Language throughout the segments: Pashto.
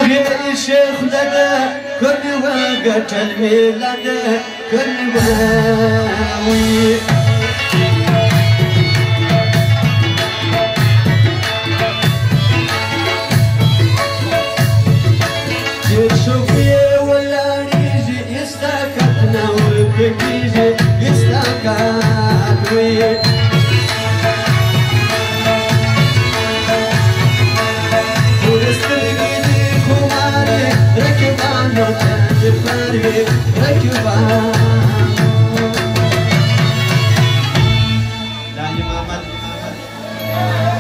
في شيخ لدى كل وقت الميلاد كل واوي يشوفي ولا يجي يستكتنا ولبك يجي يستكت وي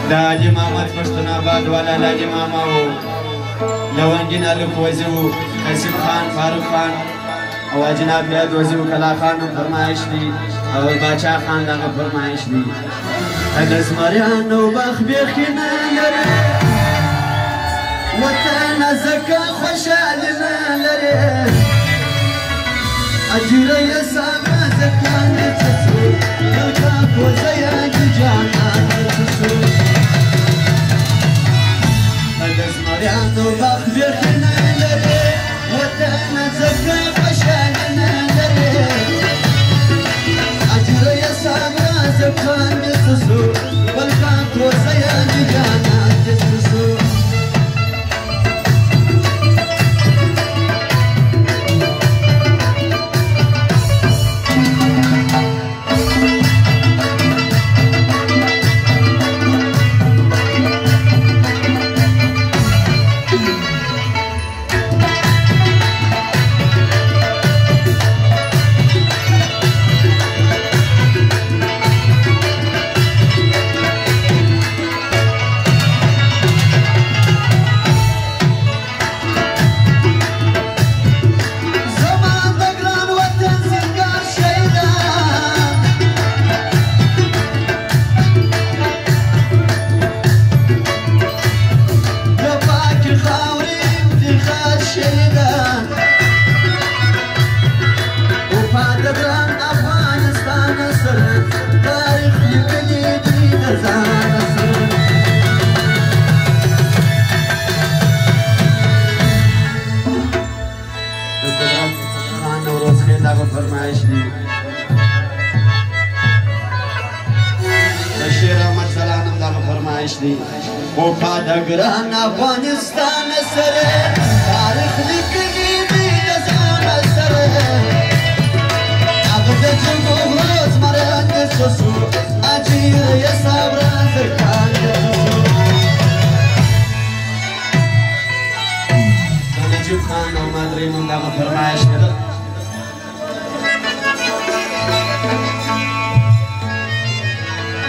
لاجي مامت پشتون آباد والا لاجي ماماو لونجنا لک وزیو قاسم خان فاروق خان او جناب بیاد وزیو کلا خان فرمایش دی او باچا خان دغه فرمایش دی اگز مریانو باخ بیخینا لري وطن زکا خوشالنا لري اجر يسامع زکا نتسو يلقى وزيا جانا نتسو اگز مریانو باخ بیخینا لري وطن زکا خوشالنا لري اجر يسامع زکا نتسو يلقى وزيا جانا نتسو فرمایش دی بشیر احمد سلام دغه فرمایش دی او پادګران افغانستان سره تاریخ لیکلی دی ځان سره هغه د جمهور زمرد سوسو اجیر یې صبر زکان نجیب خان او مدري من دغه فرمایش دی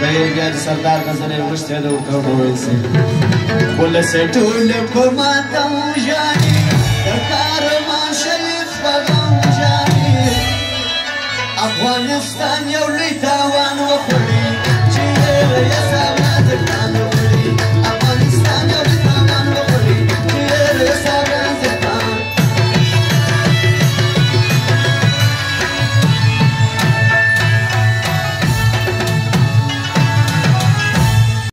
بیر بیاد سردار غزنه وشته دو کوویسی ول سټول کوما ته جاني کارمان شریف بغم جاني افغانستان یو لوی تاوان وخوري چې یې